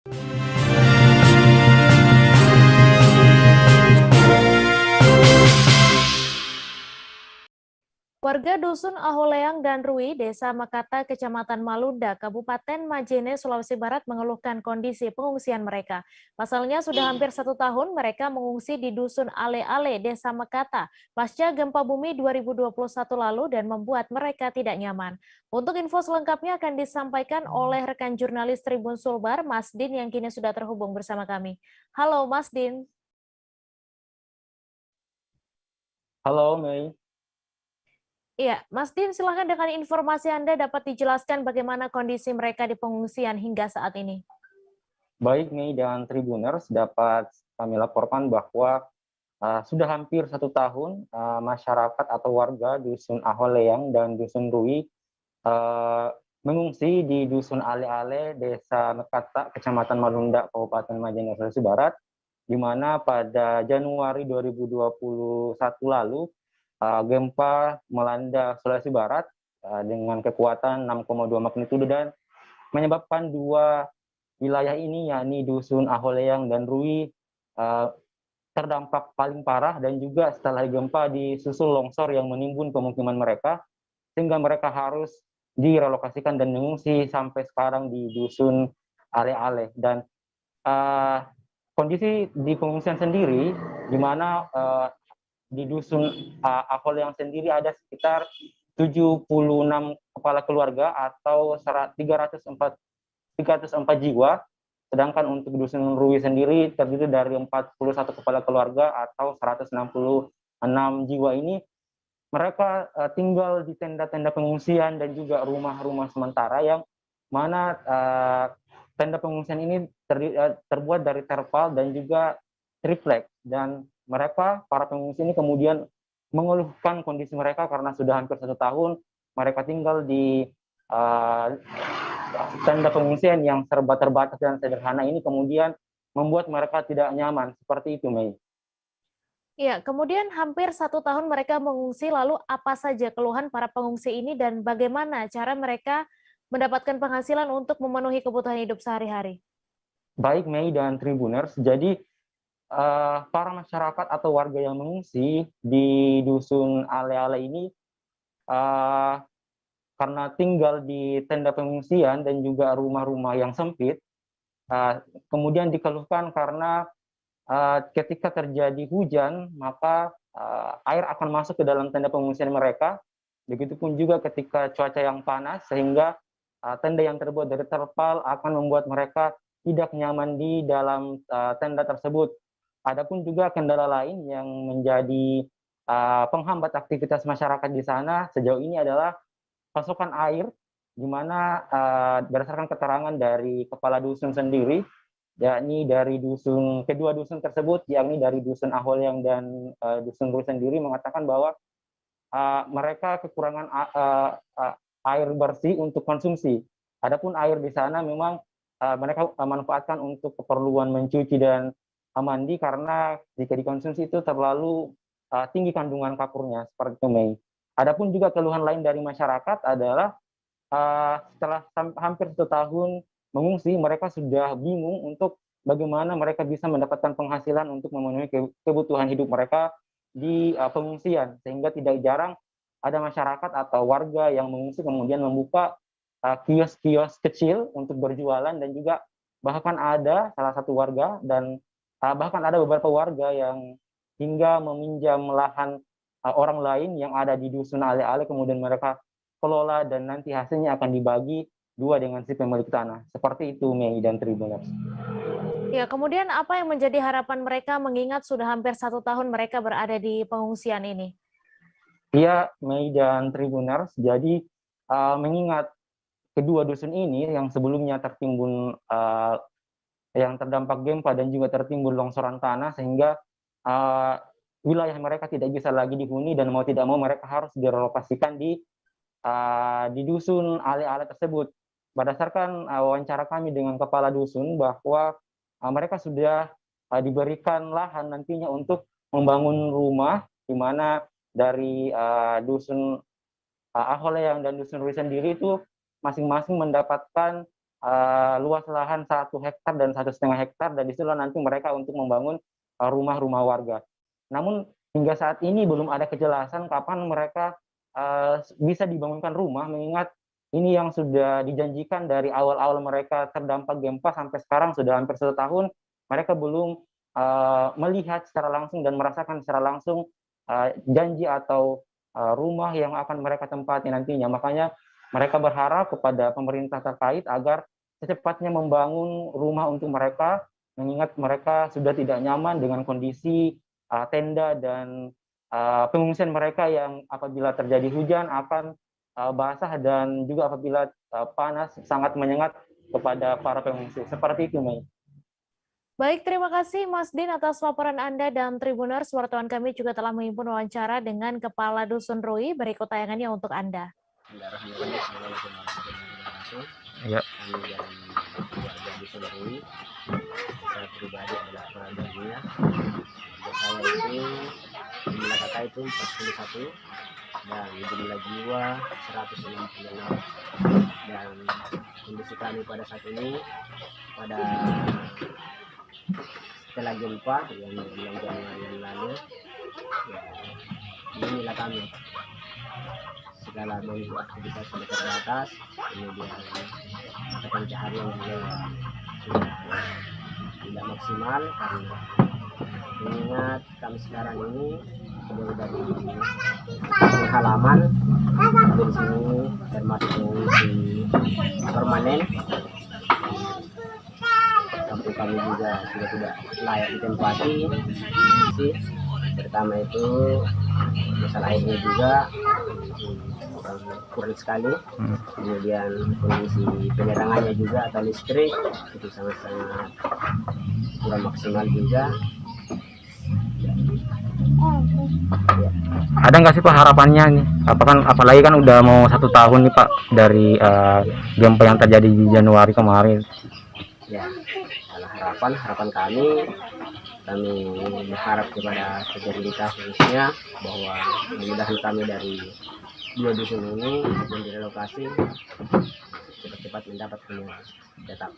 Warga Dusun Aholeang dan Rui, Desa Mekata, Kecamatan Malunda, Kabupaten Majene, Sulawesi Barat mengeluhkan kondisi pengungsian mereka. Pasalnya sudah hampir 1 tahun mereka mengungsi di Dusun Ale-Ale, Desa Mekata, pasca gempa bumi 2021 lalu dan membuat mereka tidak nyaman. Untuk info selengkapnya akan disampaikan oleh rekan jurnalis Tribun Sulbar, Mas Din, yang kini sudah terhubung bersama kami. Halo Mas Din. Halo Mei. Iya, Mas Din, silakan dengan informasi Anda dapat dijelaskan bagaimana kondisi mereka di pengungsian hingga saat ini. Baik Mei dan Tribuners, dapat kami laporkan bahwa sudah hampir 1 tahun masyarakat atau warga Dusun Aholeang dan Dusun Rui mengungsi di Dusun Ale-Ale, Desa Mekata, Kecamatan Malunda, Kabupaten Majene, Sulawesi Barat, di mana pada Januari 2021 lalu gempa melanda Sulawesi Barat dengan kekuatan 6,2 magnitudo dan menyebabkan dua wilayah ini, yakni Dusun Aholeang dan Rui, terdampak paling parah, dan juga setelah gempa disusul longsor yang menimbun pemukiman mereka, sehingga mereka harus direlokasikan dan mengungsi sampai sekarang di Dusun Ale-Ale. Dan kondisi di pengungsian sendiri, di mana di Dusun Aholeang sendiri ada sekitar 76 kepala keluarga atau 304 jiwa, sedangkan untuk Dusun Rui sendiri terdiri dari 41 kepala keluarga atau 166 jiwa. Ini mereka tinggal di tenda-tenda pengungsian dan juga rumah-rumah sementara, yang mana tenda pengungsian ini terbuat dari terpal dan juga triplek, dan mereka, para pengungsi ini, kemudian mengeluhkan kondisi mereka karena sudah hampir 1 tahun mereka tinggal di tenda pengungsian yang serba terbatas dan sederhana ini, kemudian membuat mereka tidak nyaman. Seperti itu, Mei. Iya, kemudian hampir 1 tahun mereka mengungsi, lalu apa saja keluhan para pengungsi ini dan bagaimana cara mereka mendapatkan penghasilan untuk memenuhi kebutuhan hidup sehari-hari? Baik, Mei dan Tribuners, jadi para masyarakat atau warga yang mengungsi di Dusun Ale-Ale ini karena tinggal di tenda pengungsian dan juga rumah-rumah yang sempit, kemudian dikeluhkan karena ketika terjadi hujan, maka air akan masuk ke dalam tenda pengungsian mereka. Begitupun juga ketika cuaca yang panas, sehingga tenda yang terbuat dari terpal akan membuat mereka tidak nyaman di dalam tenda tersebut. Adapun juga kendala lain yang menjadi penghambat aktivitas masyarakat di sana sejauh ini adalah pasokan air, di mana berdasarkan keterangan dari kepala dusun sendiri, yakni dari kedua dusun tersebut, yakni dari Dusun Aholeang dan Dusun Rui sendiri, mengatakan bahwa mereka kekurangan air bersih untuk konsumsi. Adapun air di sana memang mereka manfaatkan untuk keperluan mencuci dan mandi, karena jika dikonsumsi itu terlalu tinggi kandungan kapurnya, seperti itu, Mei. Adapun juga keluhan lain dari masyarakat adalah setelah hampir 1 tahun mengungsi, mereka sudah bingung untuk bagaimana mereka bisa mendapatkan penghasilan untuk memenuhi kebutuhan hidup mereka di pengungsian, sehingga tidak jarang ada masyarakat atau warga yang mengungsi kemudian membuka kios-kios kecil untuk berjualan, dan juga bahkan ada salah satu warga dan bahkan ada beberapa warga yang hingga meminjam lahan orang lain yang ada di Dusun Ale-Ale, kemudian mereka kelola dan nanti hasilnya akan dibagi dua dengan si pemilik tanah. Seperti itu, Mei dan Tribuners. Ya, kemudian apa yang menjadi harapan mereka mengingat sudah hampir 1 tahun mereka berada di pengungsian ini? Iya, Mei dan Tribuners, jadi mengingat kedua dusun ini yang sebelumnya tertimbun yang terdampak gempa dan juga tertimbun longsoran tanah, sehingga wilayah mereka tidak bisa lagi dihuni, dan mau tidak mau mereka harus direlokasikan di dusun Ale-Ale tersebut. Berdasarkan wawancara kami dengan kepala dusun, bahwa mereka sudah diberikan lahan nantinya untuk membangun rumah, di mana dari Dusun Aholeang dan Dusun Rui sendiri itu masing-masing mendapatkan luas lahan 1 hektar dan 1,5 hektar, dan disitulah nanti mereka untuk membangun rumah-rumah warga. Namun hingga saat ini belum ada kejelasan kapan mereka bisa dibangunkan rumah, mengingat ini yang sudah dijanjikan dari awal-awal mereka terdampak gempa sampai sekarang sudah hampir 1 tahun, mereka belum melihat secara langsung dan merasakan secara langsung janji atau rumah yang akan mereka tempati nantinya. Makanya mereka berharap kepada pemerintah terkait agar secepatnya membangun rumah untuk mereka, mengingat mereka sudah tidak nyaman dengan kondisi tenda dan pengungsian mereka yang apabila terjadi hujan akan basah, dan juga apabila panas sangat menyengat kepada para pengungsi. Seperti itu, Mei. Baik, terima kasih Mas Din atas laporan Anda, dan Tribuners, wartawan kami juga telah menghimpun wawancara dengan Kepala Dusun Rui. Berikut tayangannya untuk Anda. Ya. Kami dari keluarga Dusun Rui, saya pribadi adalah kepala daerahnya. Saya itu jumlah kakak itu 41 dan jumlah jiwa 166, dan kondisi kami pada saat ini pada setelah gempa yang bulan Januari yang lalu, ya, inilah kami segala bentuk aktivitas sudah terbatas, kemudian mata pencaharian juga sudah tidak maksimal karena mengingat kami sekarang ini sudah dari halaman kami di sini termasuk pengungsi permanen. Kampung kami juga sudah tidak layak ditempati. Pertama itu masalah airnya juga kurang sekali, kemudian kondisi penerangannya juga atau listrik itu sangat-sangat kurang maksimal juga. Ya. Ada nggak sih Pak harapannya nih? Apalagi kan udah mau 1 tahun nih Pak dari gempa yang terjadi di Januari kemarin. Ya, kalau harapan kami berharap kepada pemerintah khususnya bahwa mudah-mudahan kami dari 2 dusun ini yang direlokasi cepat-cepat mendapat hunian tetap.